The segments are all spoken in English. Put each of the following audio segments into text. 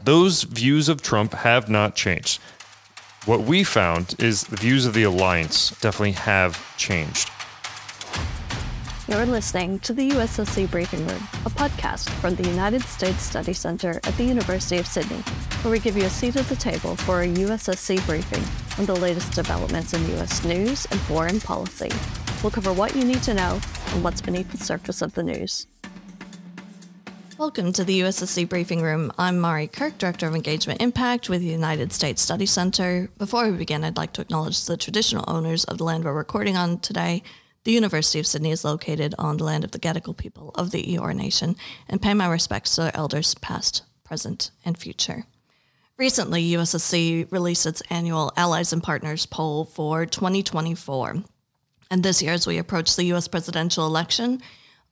Those views of Trump have not changed. What we found is the views of the alliance definitely have changed. You're listening to the USSC Briefing Room, a podcast from the United States Study Center at the University of Sydney, where we give you a seat at the table for a USSC briefing on the latest developments in US news and foreign policy. We'll cover what you need to know and what's beneath the surface of the news. Welcome to the USSC Briefing Room. I'm Mari Kirk, Director of Engagement Impact with the United States Study Center. Before we begin, I'd like to acknowledge the traditional owners of the land we're recording on today. The University of Sydney is located on the land of the Gadigal people of the Eora Nation, and pay my respects to their elders past, present, and future. Recently, USSC released its annual Allies and Partners poll for 2024. And this year, as we approach the U.S. presidential election,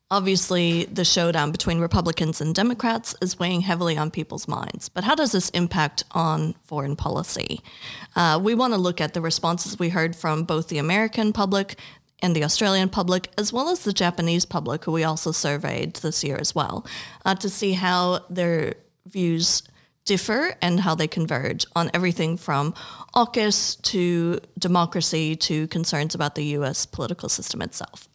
obviously the showdown between Republicans and Democrats is weighing heavily on people's minds. But how does this impact on foreign policy? We want to look at the responses we heard from both the American public and the Australian public, as well as the Japanese public, who we also surveyed this year as well, to see how their views differ and how they converge on everything from AUKUS to democracy to concerns about the U.S. political system itself.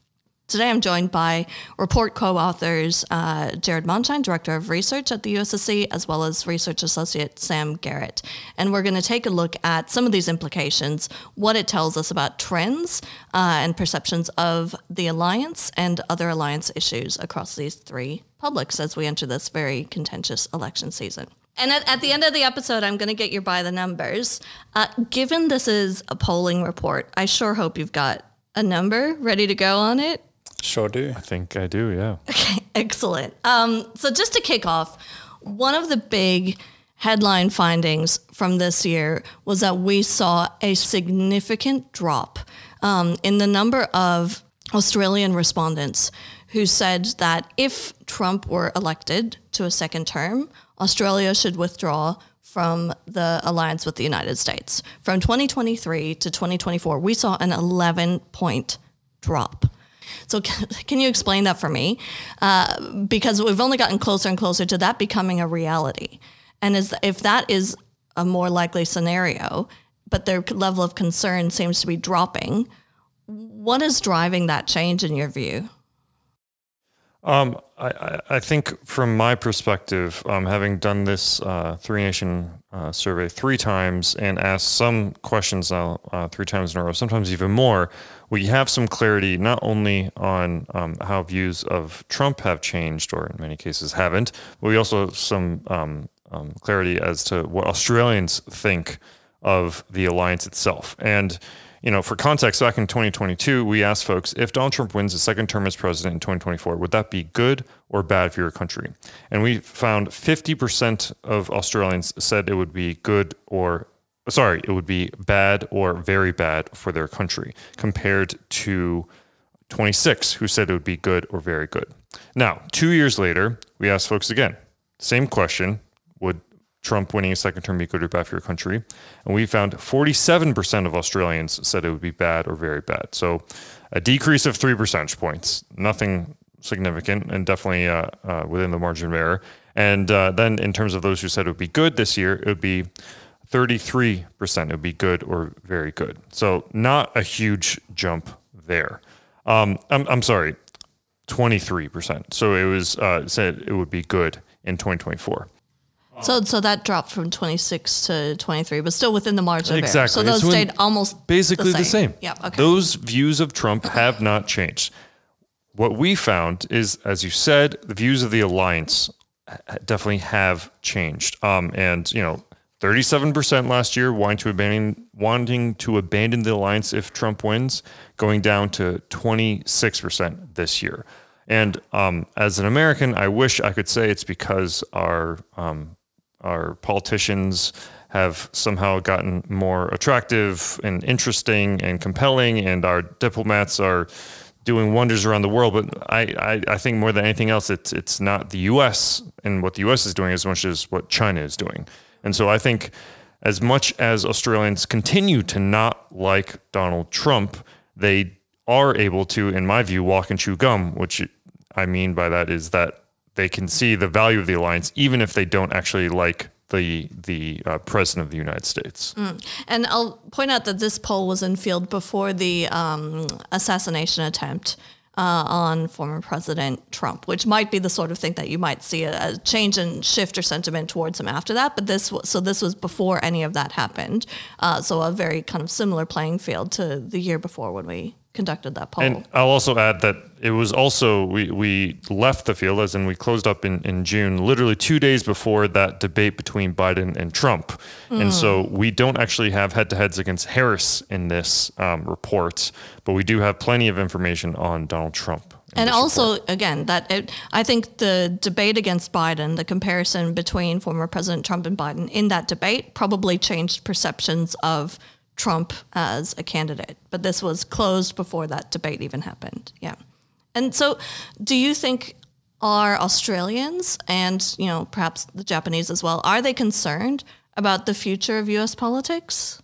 Today I'm joined by report co-authors Jared Monshine, Director of Research at the USSC, as well as Research Associate Sam Garrett. And we're going to take a look at some of these implications, what it tells us about trends and perceptions of the alliance and other alliance issues across these three publics as we enter this very contentious election season. And at the end of the episode, I'm going to get you by the numbers. Given this is a polling report, I sure hope you've got a number ready to go on it. Sure do. I think I do, yeah. Okay, excellent. So just to kick off, one of the big headline findings from this year was that we saw a significant drop in the number of Australian respondents who said that if Trump were elected to a second term, Australia should withdraw from the alliance with the United States. From 2023 to 2024, we saw an 11-point drop. So can you explain that for me? Because we've only gotten closer and closer to that becoming a reality. And if that is a more likely scenario, but their level of concern seems to be dropping, what is driving that change in your view? I think from my perspective, having done this Three Nation survey 3 times and asked some questions now 3 times in a row, sometimes even more, we have some clarity not only on how views of Trump have changed, or in many cases haven't, but we also have some clarity as to what Australians think of the alliance itself. And you know, for context, back in 2022, we asked folks, if Donald Trump wins a second term as president in 2024, would that be good or bad for your country? And we found 50% of Australians said it would be it would be bad or very bad for their country, compared to 26 who said it would be good or very good. Now, 2 years later, we asked folks again, same question, would Trump winning a second term be good or bad for your country? And we found 47% of Australians said it would be bad or very bad. So a decrease of 3 percentage points, nothing significant and definitely within the margin of error. And then in terms of those who said it would be good this year, it would be 33%. It would be good or very good. So not a huge jump there. I'm sorry, 23%. So it was said it would be good in 2024. So that dropped from 26 to 23, but still within the margin of error. Exactly. So those stayed almost basically the same. Yeah, okay. Those views of Trump have not changed. What we found is, as you said, the views of the alliance definitely have changed. And, you know, 37% last year wanting to abandon the alliance if Trump wins, going down to 26% this year. And as an American, I wish I could say it's because our politicians have somehow gotten more attractive and interesting and compelling, and our diplomats are doing wonders around the world. But I think more than anything else, it's not the U.S. and what the U.S. is doing as much as what China is doing. And so I think as much as Australians continue to not like Donald Trump, they are able to, in my view, walk and chew gum, which I mean by that is that they can see the value of the alliance, even if they don't actually like the president of the United States. And I'll point out that this poll was in field before the assassination attempt on former President Trump, which might be the sort of thing that you might see a change in shift or sentiment towards him after that. But this was before any of that happened. So a very kind of similar playing field to the year before when we conducted that poll. And I'll also add that it was also, we left the field, as in we closed up in June, literally 2 days before that debate between Biden and Trump. And so we don't actually have head-to-heads against Harris in this report, but we do have plenty of information on Donald Trump. And also, again, I think the debate against Biden, the comparison between former President Trump and Biden in that debate probably changed perceptions of Trump as a candidate, but this was closed before that debate even happened. Yeah. And so do you think are Australians and, perhaps the Japanese as well, are they concerned about the future of US politics?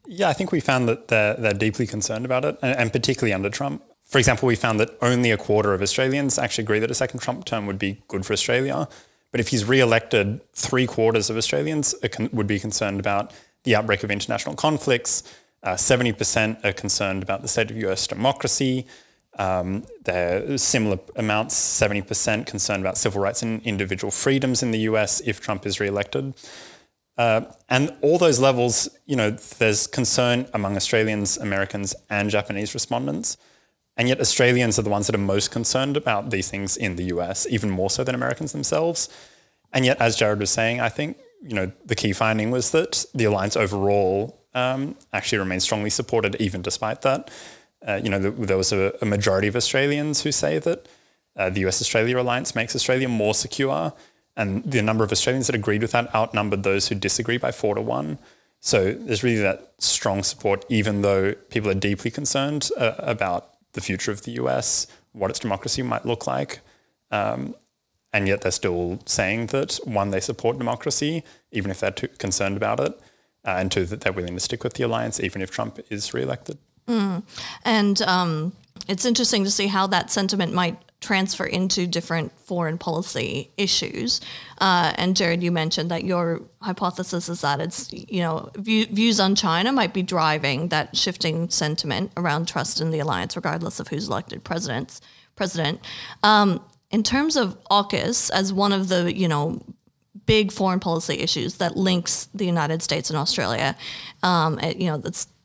Yeah, I think we found that they're deeply concerned about it, and particularly under Trump. For example, we found that only a quarter of Australians actually agree that a second Trump term would be good for Australia. But if he's re-elected, 3/4 of Australians would be concerned about the outbreak of international conflicts. 70% are concerned about the state of US democracy. There are similar amounts, 70% concerned about civil rights and individual freedoms in the US if Trump is re-elected. And all those levels, there's concern among Australians, Americans, and Japanese respondents. And yet Australians are the ones that are most concerned about these things in the US, even more so than Americans themselves. And yet, as Jared was saying, I think the key finding was that the alliance overall actually remains strongly supported, even despite that. There was a majority of Australians who say that the US-Australia alliance makes Australia more secure, and the number of Australians that agreed with that outnumbered those who disagree by 4-1. So there's really that strong support, even though people are deeply concerned about the future of the US, what its democracy might look like. And yet they're still saying that, one, they support democracy, even if they're too concerned about it, and two, that they're willing to stick with the alliance, even if Trump is re-elected. And it's interesting to see how that sentiment might transfer into different foreign policy issues. And Jared, you mentioned that your hypothesis is that it's, views on China might be driving that shifting sentiment around trust in the alliance, regardless of who's elected president. In terms of AUKUS as one of the, big foreign policy issues that links the United States and Australia,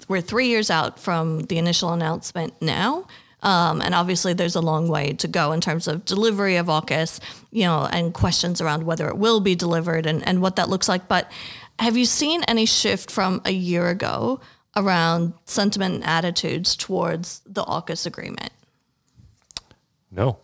we're 3 years out from the initial announcement now. And obviously there's a long way to go in terms of delivery of AUKUS, and questions around whether it will be delivered and what that looks like. But have you seen any shift from a year ago around sentiment and attitudes towards the AUKUS agreement? No.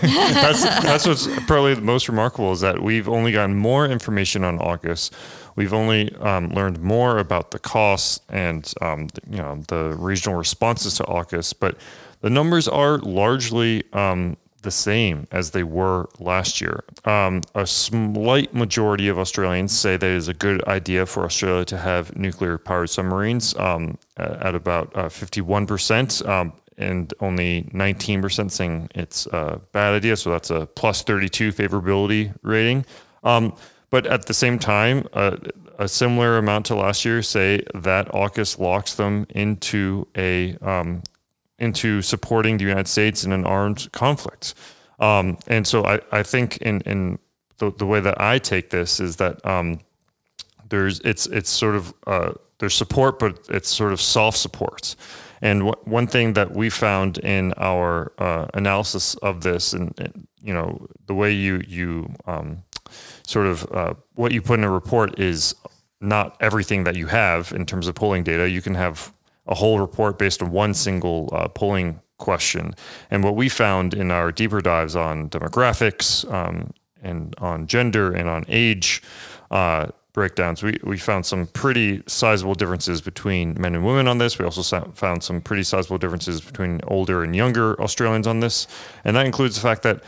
That's what's probably the most remarkable, is that we've only gotten more information on AUKUS. We've only learned more about the costs and the regional responses to AUKUS, but the numbers are largely the same as they were last year. A slight majority of Australians say that it is a good idea for Australia to have nuclear-powered submarines, at about 51%. And only 19% saying it's a bad idea. So that's a plus 32 favorability rating. But at the same time, a similar amount to last year say that AUKUS locks them into supporting the United States in an armed conflict. And so I think in the way that I take this is that there's support, but it's sort of soft support. And one thing that we found in our analysis of this, and the way you what you put in a report is not everything that you have in terms of polling data. You can have a whole report based on one single polling question. And what we found in our deeper dives on demographics and on gender and on age breakdowns, we found some pretty sizable differences between men and women on this. We also found some pretty sizable differences between older and younger Australians on this. And that includes the fact that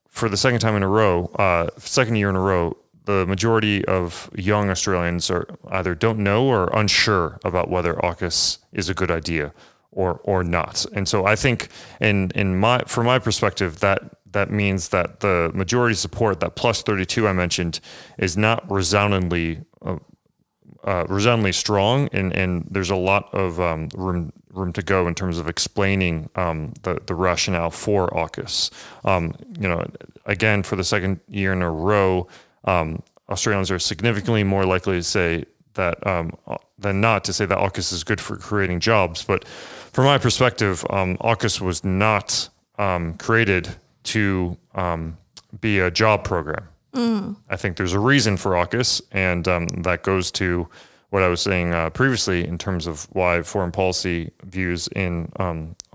for the second year in a row, the majority of young Australians either don't know or unsure about whether AUKUS is a good idea or not. And so I think from my perspective, that that means that the majority support, that plus 32 I mentioned, is not resoundingly strong, and there's a lot of room to go in terms of explaining the rationale for AUKUS. Again, for the second year in a row, Australians are significantly more likely to say that than not to say that AUKUS is good for creating jobs. But from my perspective, AUKUS was not created to be a job program. I think there's a reason for AUKUS, and that goes to what I was saying previously in terms of why foreign policy views in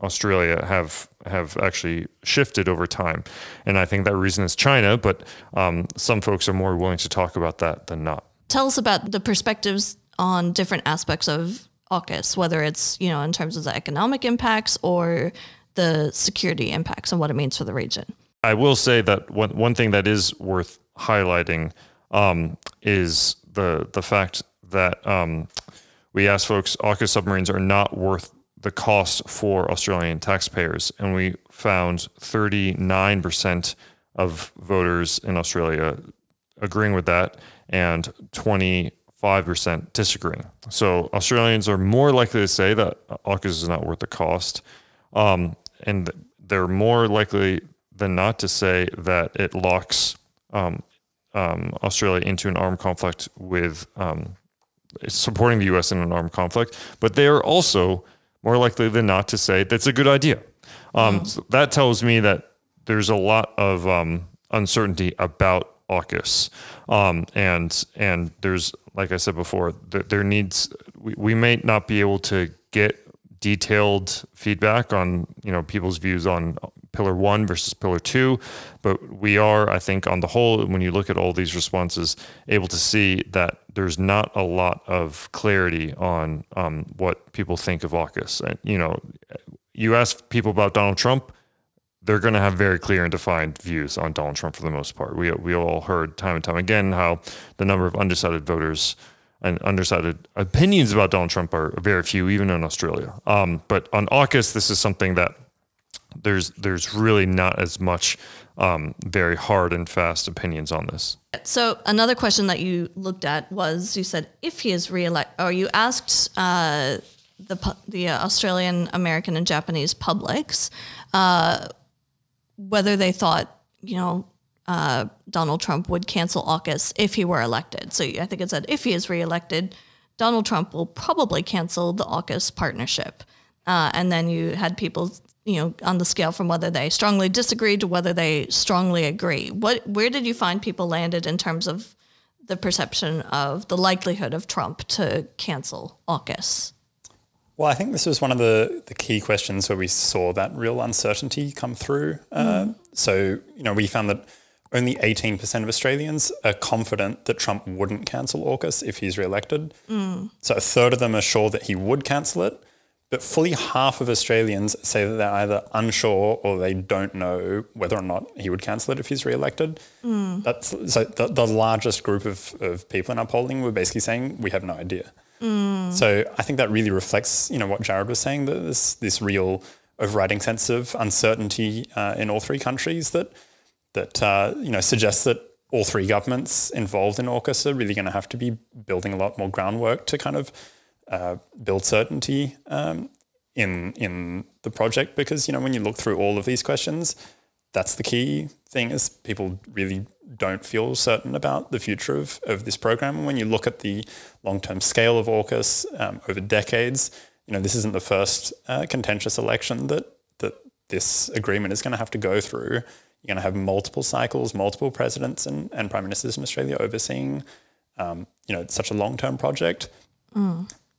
Australia have actually shifted over time. And I think that reason is China, but some folks are more willing to talk about that than not. Tell us about the perspectives on different aspects of AUKUS, whether it's, in terms of the economic impacts or the security impacts and what it means for the region. I will say that one thing that is worth highlighting is the fact that we asked folks, AUKUS submarines are not worth the cost for Australian taxpayers. And we found 39% of voters in Australia agreeing with that and 25% disagreeing. So Australians are more likely to say that AUKUS is not worth the cost. And they're more likely than not to say that it locks Australia into an armed conflict with supporting the U.S. in an armed conflict, but they are also more likely than not to say that's a good idea. So that tells me that there's a lot of uncertainty about AUKUS, and there's, like I said before, we may not be able to get detailed feedback on people's views on Pillar 1 versus Pillar 2, but we are, I think, on the whole, when you look at all these responses, able to see that there's not a lot of clarity on what people think of AUKUS. You ask people about Donald Trump, they're going to have very clear and defined views on Donald Trump for the most part. We all heard time and time again how the number of undecided voters and undecided opinions about Donald Trump are very few, even in Australia. But on AUKUS, this is something that there's really not as much very hard and fast opinions on this. So another question that you looked at was, you said if he is reelected, or you asked the Australian, American, and Japanese publics whether they thought Donald Trump would cancel AUKUS if he were elected. So I think it said if he is reelected, Donald Trump will probably cancel the AUKUS partnership. And then you had people, on the scale from whether they strongly disagreed to whether they strongly agree. Where did you find people landed in terms of the perception of the likelihood of Trump to cancel AUKUS? Well, I think this was one of the key questions where we saw that real uncertainty come through. So, we found that only 18% of Australians are confident that Trump wouldn't cancel AUKUS if he's reelected. So a third of them are sure that he would cancel it, but fully half of Australians say that they're either unsure or they don't know whether or not he would cancel it if he's reelected. That's so the largest group of people in our polling were basically saying we have no idea. So I think that really reflects, what Jared was saying, that this real overriding sense of uncertainty in all three countries that suggests that all three governments involved in AUKUS are really going to have to be building a lot more groundwork to kind of build certainty in the project. Because, when you look through all of these questions, that's the key thing, is people really don't feel certain about the future of this program. And when you look at the long-term scale of AUKUS over decades, this isn't the first contentious election that this agreement is going to have to go through. You're going to have multiple cycles, multiple presidents and prime ministers in Australia overseeing, such a long-term project.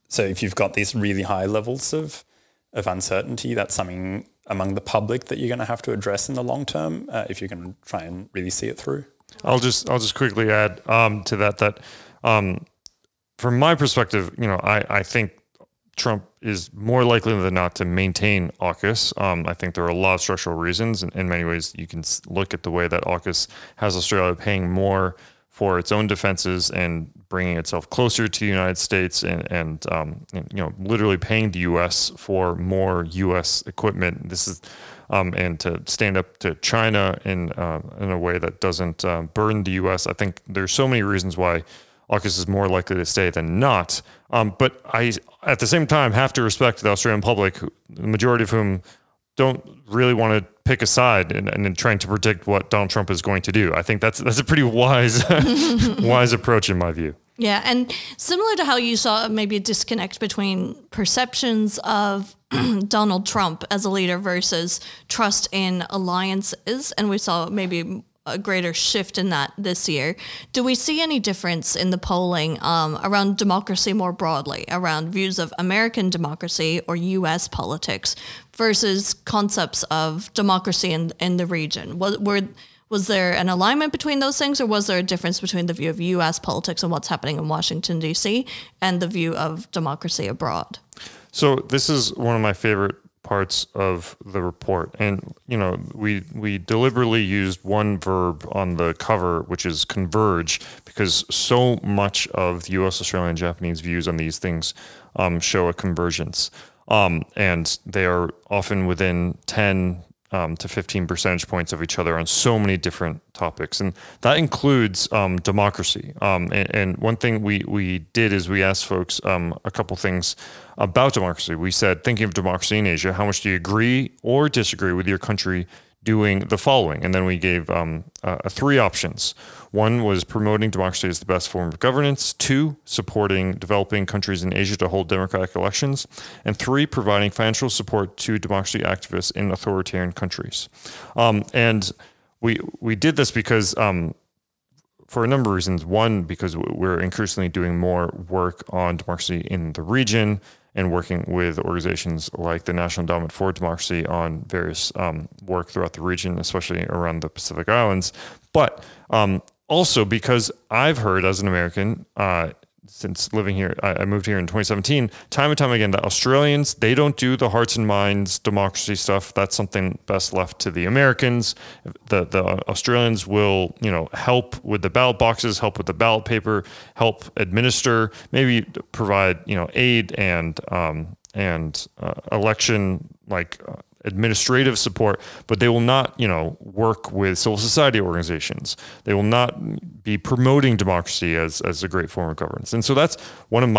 So if you've got these really high levels of uncertainty, that's something among the public that you're going to have to address in the long term if you're going to try and really see it through. I'll just quickly add to that from my perspective, I think Trump is more likely than not to maintain AUKUS. I think there are a lot of structural reasons. In many ways, you can look at the way that AUKUS has Australia paying more for its own defenses and bringing itself closer to the United States and literally paying the U.S. for more U.S. equipment. This is and to stand up to China in a way that doesn't burden the U.S. I think there's so many reasons why AUKUS is more likely to stay than not. But I, at the same time, have to respect the Australian public, the majority of whom don't really want to pick a side and trying to predict what Donald Trump is going to do. I think that's a pretty wise wise approach in my view. Yeah, and similar to how you saw maybe a disconnect between perceptions of Donald Trump as a leader versus trust in alliances, and we saw maybe a greater shift in that this year. Do we see any difference in the polling around democracy more broadly, around views of American democracy or U.S. politics versus concepts of democracy in the region? Was there an alignment between those things, or was there a difference between the view of U.S. politics and what's happening in Washington, D.C., and the view of democracy abroad? So this is one of my favorite parts of the report. And, we deliberately used one verb on the cover, which is converge, because so much of the US, Australian, Japanese views on these things show a convergence. And they are often within 10 to 15 percentage points of each other on so many different topics. And that includes democracy. And one thing we did is we asked folks a couple things about democracy. We said, thinking of democracy in Asia, how much do you agree or disagree with your country doing the following? And then we gave three options. One was promoting democracy as the best form of governance. 2, supporting developing countries in Asia to hold democratic elections. And 3, providing financial support to democracy activists in authoritarian countries. And we did this because for a number of reasons. One, because we're increasingly doing more work on democracy in the region and working with organizations like the National Endowment for Democracy on various work throughout the region, especially around the Pacific Islands. But also because I've heard as an American, since living here, I moved here in 2017, time and time again, that Australians, they don't do the hearts and minds democracy stuff. That's something best left to the Americans. The Australians will, help with the ballot boxes, help with the ballot paper, help administer, maybe provide, aid and election administrative support, but they will not, work with civil society organizations. They will not be promoting democracy as a great form of governance. And so that's one of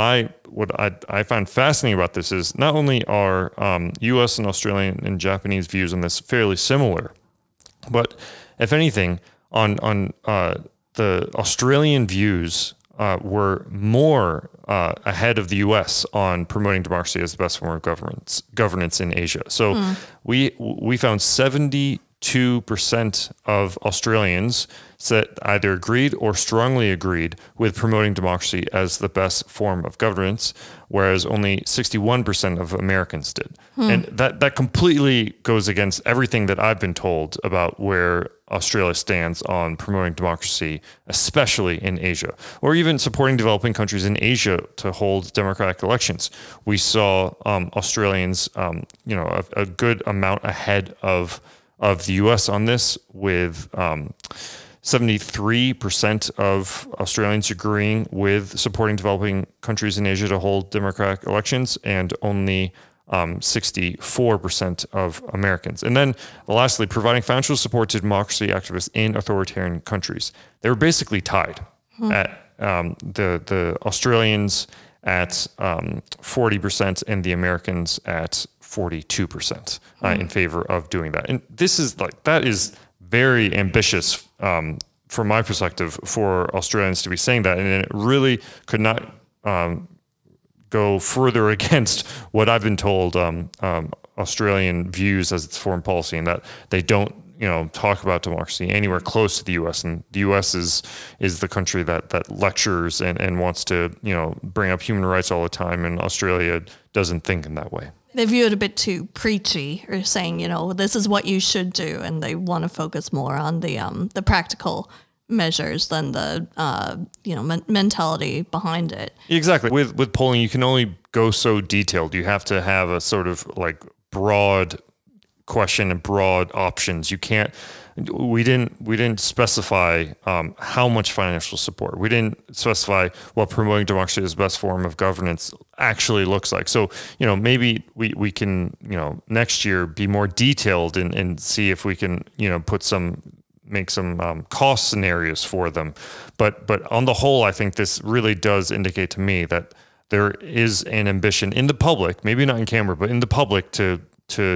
what I find fascinating about this is not only are U.S. and Australian and Japanese views on this fairly similar, but if anything, on the Australian views were more ahead of the U.S. on promoting democracy as the best form of governance in Asia. So we found 72% of Australians said either agreed or strongly agreed with promoting democracy as the best form of governance, whereas only 61% of Americans did. And that completely goes against everything that I've been told about where Australia stands on promoting democracy, especially in Asia, or even supporting developing countries in Asia to hold democratic elections. We saw Australians, a good amount ahead of the U.S. on this, with 73% of Australians agreeing with supporting developing countries in Asia to hold democratic elections, and only 64% of Americans. And then lastly, providing financial support to democracy activists in authoritarian countries. They were basically tied at the Australians at 40% and the Americans at 42% in favor of doing that. And that is very ambitious from my perspective for Australians to be saying that. And it really could not go further against what I've been told Australian views as its foreign policy, and that they don't talk about democracy anywhere close to the U.S. And the U.S. is the country that lectures and wants to bring up human rights all the time, and Australia doesn't think in that way. They view it a bit too preachy, or saying, this is what you should do, and they want to focus more on the practical measures than the mentality behind it. Exactly. With polling, you can only go so detailed. You have to have a sort of broad question and broad options. You can't we didn't specify how much financial support. We didn't specify what promoting democracy as the best form of governance actually looks like. So, maybe we can, next year be more detailed and see if we can, make some cost scenarios for them. But on the whole, I think this really does indicate to me that there is an ambition in the public, maybe not in camera, but in the public to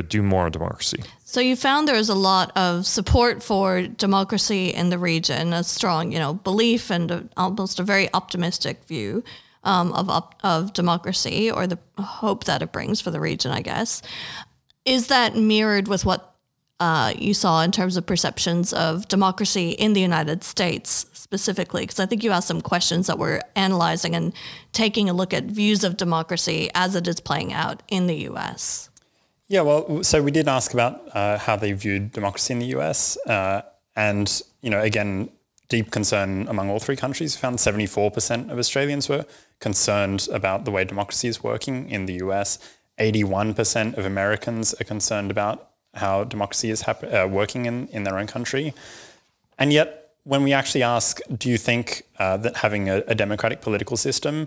do more on democracy. So you found there was a lot of support for democracy in the region, a strong, belief and almost a very optimistic view of democracy, or the hope that it brings for the region, I guess. Is that mirrored with what you saw in terms of perceptions of democracy in the United States specifically? Because I think you asked some questions that we're analyzing and taking a look at views of democracy as it is playing out in the U.S. Yeah, well, so we did ask about how they viewed democracy in the US. And, again, deep concern among all three countries. We found 74% of Australians were concerned about the way democracy is working in the US. 81% of Americans are concerned about how democracy is working in their own country. And yet, when we actually ask, do you think that having a democratic political system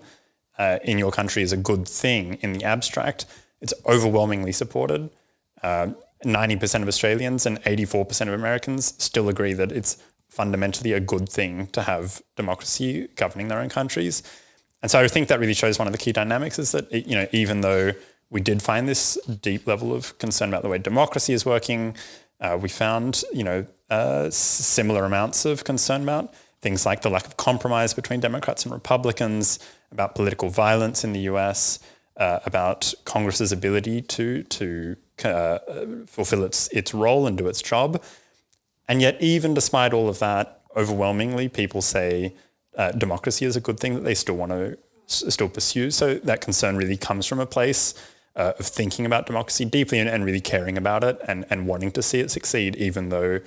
in your country is a good thing in the abstract, it's overwhelmingly supported. 90% of Australians and 84% of Americans still agree that it's fundamentally a good thing to have democracy governing their own countries. And so I think that really shows one of the key dynamics is that, even though we did find this deep level of concern about the way democracy is working, we found, similar amounts of concern about things like the lack of compromise between Democrats and Republicans, about political violence in the US, about Congress's ability to fulfill its role and do its job. And yet, even despite all of that, overwhelmingly people say democracy is a good thing that they still want to still pursue. So that concern really comes from a place of thinking about democracy deeply and really caring about it and wanting to see it succeed, even though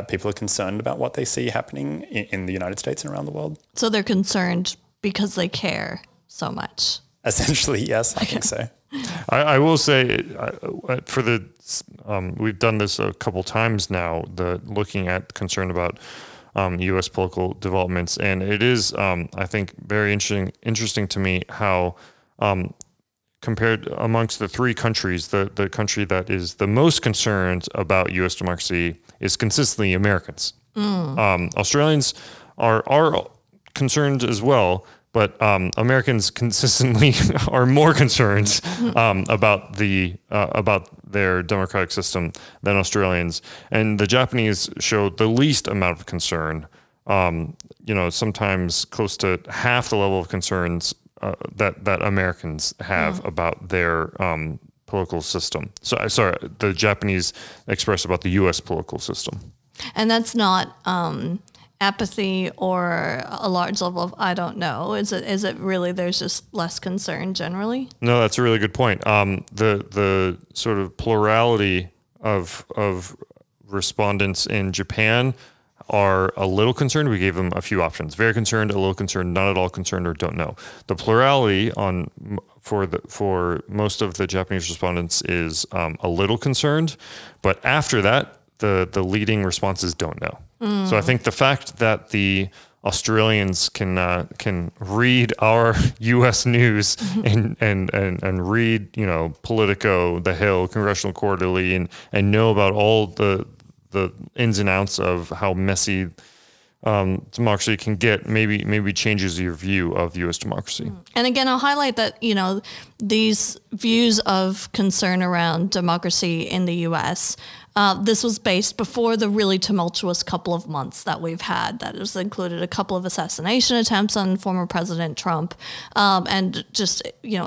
people are concerned about what they see happening in the United States and around the world. So they're concerned because they care so much. Essentially, yes, I think so. I will say for we've done this a couple times now, looking at concern about U.S. political developments, and it is, I think, very interesting to me how compared amongst the three countries, the country that is the most concerned about U.S. democracy is consistently Americans. Australians are concerned as well, but Americans consistently are more concerned about their democratic system than Australians, and the Japanese show the least amount of concern. Sometimes close to half the level of concerns that Americans have about their political system. So, sorry, the Japanese express about the U.S. political system, and that's not apathy or a large level of I don't know. Is it really there's just less concern generally? No, that's a really good point. The sort of plurality of respondents in Japan are a little concerned. We gave them a few options: very concerned, a little concerned, not at all concerned, or don't know. The plurality for most of the Japanese respondents is a little concerned, but after that, the leading response is don't know. So I think the fact that the Australians can read our U.S. news and read Politico, The Hill, Congressional Quarterly, and know about all the ins and outs of how messy democracy can get maybe changes your view of U.S. democracy. And again, I'll highlight that these views of concern around democracy in the U.S. This was based before the really tumultuous couple of months that we've had. That has included a couple of assassination attempts on former President Trump, and just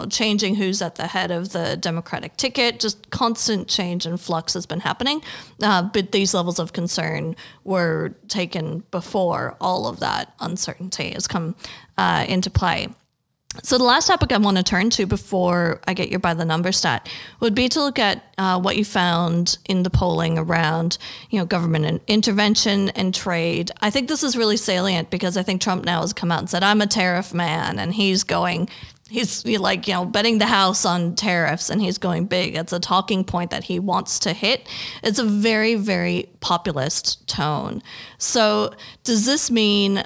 changing who's at the head of the Democratic ticket. Just constant change and flux has been happening. But these levels of concern were taken before all of that uncertainty has come into play. So the last topic I want to turn to before I get your by the number stat would be to look at what you found in the polling around, government intervention and trade. I think this is really salient because I think Trump now has come out and said, I'm a tariff man, and he's going he's like, betting the house on tariffs, and he's going big. It's a talking point that he wants to hit. It's a very, very populist tone. So does this mean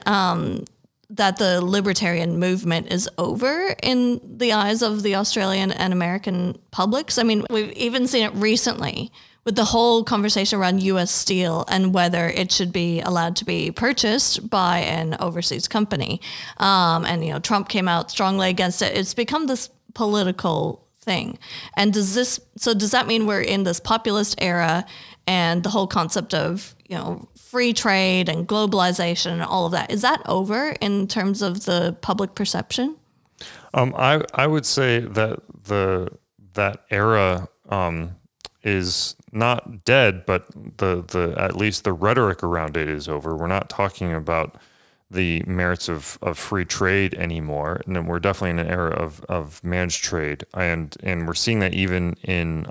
that the libertarian movement is over in the eyes of the Australian and American publics? I mean, we've even seen it recently with the whole conversation around U.S. steel and whether it should be allowed to be purchased by an overseas company. And Trump came out strongly against it. It's become this political thing. And does that mean we're in this populist era, and the whole concept of, free trade and globalization and all of that, is that over in terms of the public perception? I would say that that era is not dead, but the at least the rhetoric around it is over. We're not talking about the merits of free trade anymore, and then we're definitely in an era of managed trade, and we're seeing that even in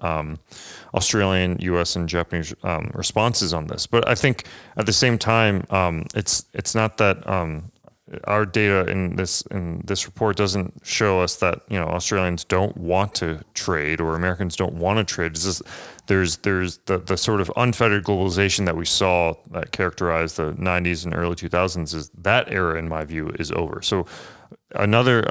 Australian, U.S., and Japanese responses on this. But I think at the same time, it's not that our data in this report doesn't show us that Australians don't want to trade or Americans don't want to trade. It's just there's the sort of unfettered globalization that we saw that characterized the 90s and early 2000s. Is that era, in my view, is over. So another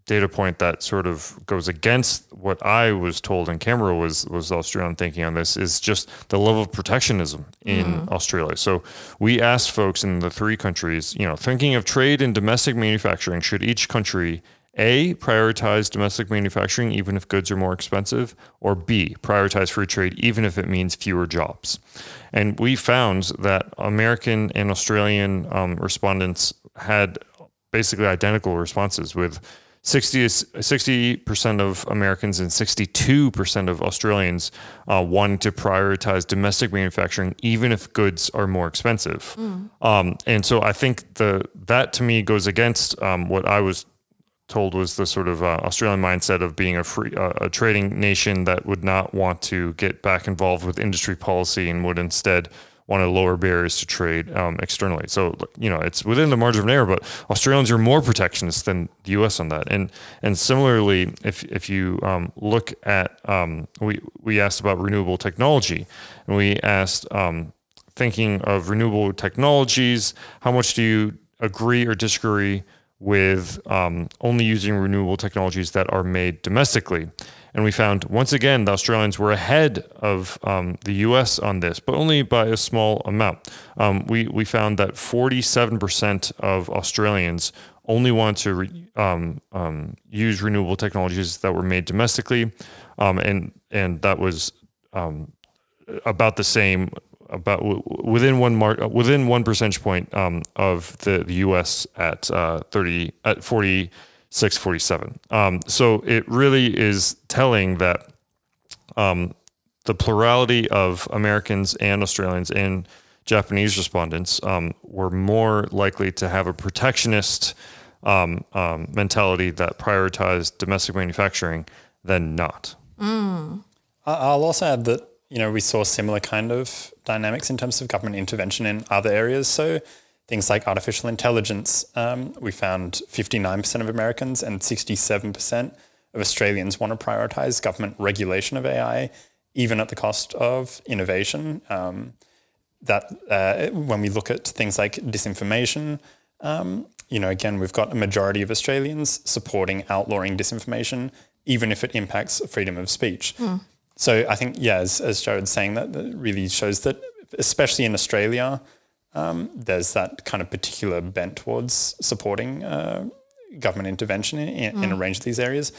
data point that sort of goes against what I was told in camera was Australian thinking on this is just the level of protectionism in Australia. So we asked folks in the three countries, thinking of trade and domestic manufacturing, should each country A, prioritize domestic manufacturing even if goods are more expensive, or B, prioritize free trade even if it means fewer jobs? And we found that American and Australian respondents had basically identical responses, with 60% of Americans and 62% of Australians want to prioritize domestic manufacturing, even if goods are more expensive. And so I think that to me goes against what I was told was the sort of Australian mindset of being a trading nation that would not want to get back involved with industry policy and would instead want to lower barriers to trade externally. So, it's within the margin of error, but Australians are more protectionist than the U.S. on that. And similarly, if you look at, we asked about renewable technology, and we asked, thinking of renewable technologies, how much do you agree or disagree with only using renewable technologies that are made domestically? And we found, once again, the Australians were ahead of the U.S. on this, but only by a small amount. We found that 47% of Australians only want to use renewable technologies that were made domestically, and that was about the same, within one percentage point of the U.S. at 46-47. So it really is telling that the plurality of Americans and Australians and Japanese respondents were more likely to have a protectionist mentality that prioritized domestic manufacturing than not. I'll also add that we saw similar kind of dynamics in terms of government intervention in other areas. So things like artificial intelligence, we found 59% of Americans and 67% of Australians want to prioritize government regulation of AI, even at the cost of innovation. When we look at things like disinformation, again, we've got a majority of Australians supporting outlawing disinformation, even if it impacts freedom of speech. So I think, as Jared's saying, that really shows that, especially in Australia, there's that kind of particular bent towards supporting government intervention in a range of these areas.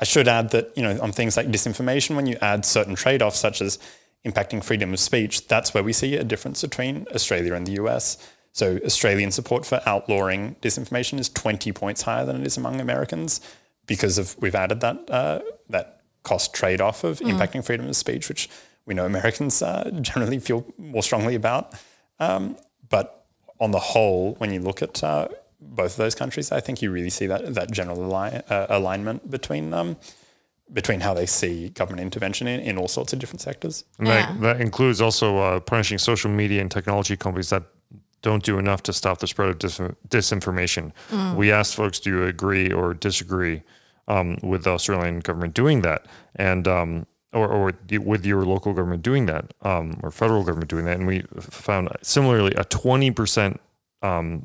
I should add that, on things like disinformation, when you add certain trade-offs such as impacting freedom of speech, that's where we see a difference between Australia and the US. So Australian support for outlawing disinformation is 20 points higher than it is among Americans because we've added that cost trade-off of impacting freedom of speech, which we know Americans generally feel more strongly about. But on the whole, when you look at both of those countries, I think you really see that general alignment between how they see government intervention in all sorts of different sectors. And that includes also punishing social media and technology companies that don't do enough to stop the spread of disinformation. We asked folks, do you agree or disagree with the Australian government doing that? And or with your local government doing that, or federal government doing that. And we found similarly a 20%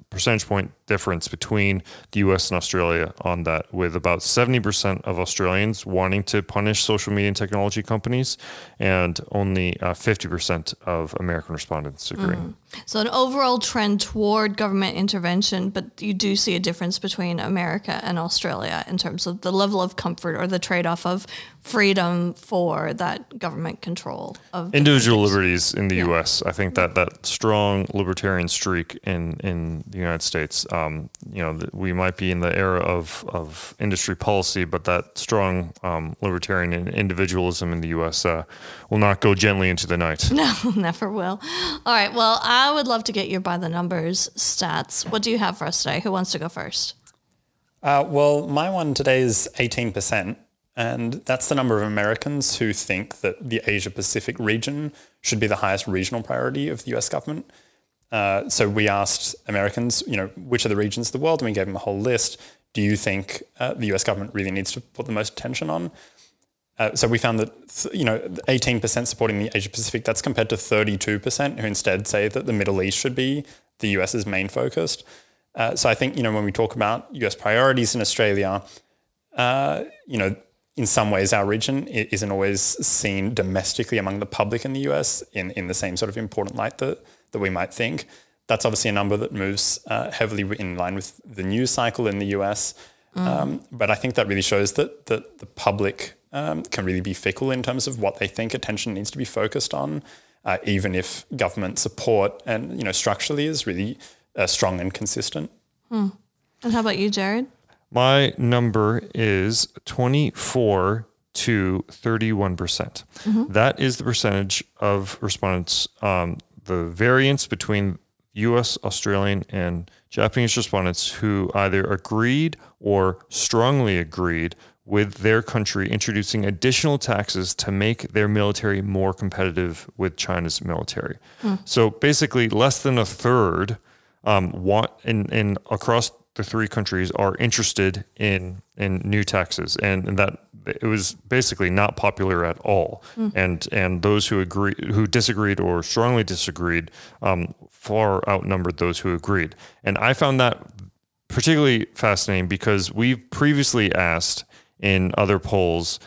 percentage point difference between the US and Australia on that, with about 70% of Australians wanting to punish social media and technology companies and only 50% of American respondents agreeing. So an overall trend toward government intervention, but you do see a difference between America and Australia in terms of the level of comfort or the trade-off of freedom for that government control of individual liberties in the U.S. I think that strong libertarian streak in the United States, we might be in the era of industry policy, but that strong libertarian individualism in the U.S. Will not go gently into the night. No, never will. All right. Well, I would love to get your by the numbers stats. What do you have for us today? Who wants to go first? Well, my one today is 18%. And that's the number of Americans who think that the Asia-Pacific region should be the highest regional priority of the US government. So we asked Americans, which are the regions of the world, and we gave them a whole list. Do you think the US government really needs to put the most attention on? So we found that, 18% supporting the Asia-Pacific, that's compared to 32% who instead say that the Middle East should be the US's main focus. So I think, when we talk about US priorities in Australia, in some ways, our region isn't always seen domestically among the public in the US in the same sort of important light that we might think. That's obviously a number that moves heavily in line with the news cycle in the US. But I think that really shows that the public can really be fickle in terms of what they think attention needs to be focused on, even if government support and structurally is really strong and consistent. And how about you, Jared? My number is 24 to 31%. That is the percentage of respondents, the variance between U.S., Australian, and Japanese respondents who either agreed or strongly agreed with their country introducing additional taxes to make their military more competitive with China's military. So basically, less than a third across the three countries are interested in new taxes, and that it was basically not popular at all. And those who disagreed or strongly disagreed far outnumbered those who agreed. And I found that particularly fascinating because we've previously asked in other polls,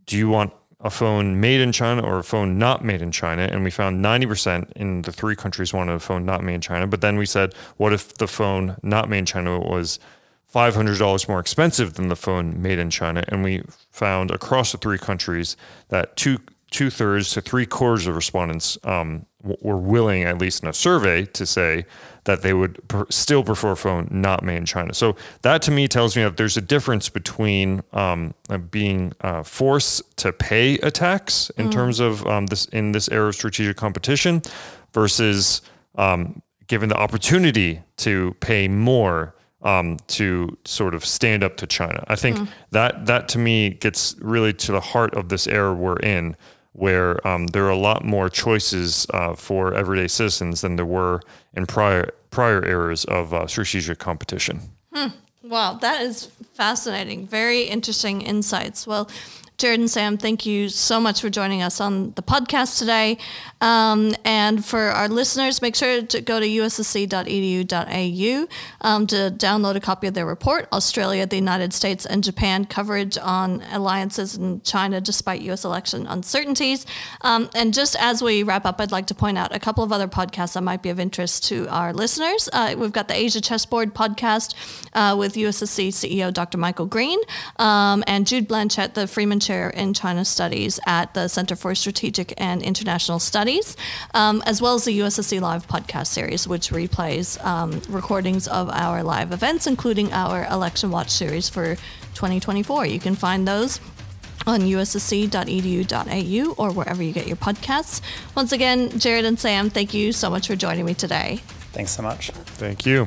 do you want a phone made in China or a phone not made in China? And we found 90% in the three countries wanted a phone not made in China. But then we said, what if the phone not made in China was $500 more expensive than the phone made in China? And we found across the three countries that two-thirds to three-quarters of respondents were willing, at least in a survey, to say that they would still prefer a phone not made in China. So that to me tells me that there's a difference between being forced to pay a tax in terms of this era of strategic competition versus given the opportunity to pay more to sort of stand up to China. I think that to me gets really to the heart of this era we're in, where there are a lot more choices for everyday citizens than there were in prior eras of strategic competition. Wow, that is fascinating. Very interesting insights. Well, Jared and Sam, thank you so much for joining us on the podcast today. And for our listeners, make sure to go to ussc.edu.au to download a copy of their report, Australia, the United States, and Japan, coverage on alliances in China despite U.S. election uncertainties. And just as we wrap up, I'd like to point out a couple of other podcasts that might be of interest to our listeners. We've got the Asia Chessboard podcast with USSC CEO Dr. Michael Green and Jude Blanchett, the Freeman Chair in China Studies at the Center for Strategic and International Studies, as well as the USSC Live podcast series, which replays recordings of our live events, including our Election Watch series for 2024. You can find those on ussc.edu.au or wherever you get your podcasts. Once again, Jared and Sam, thank you so much for joining me today. Thanks so much. Thank you.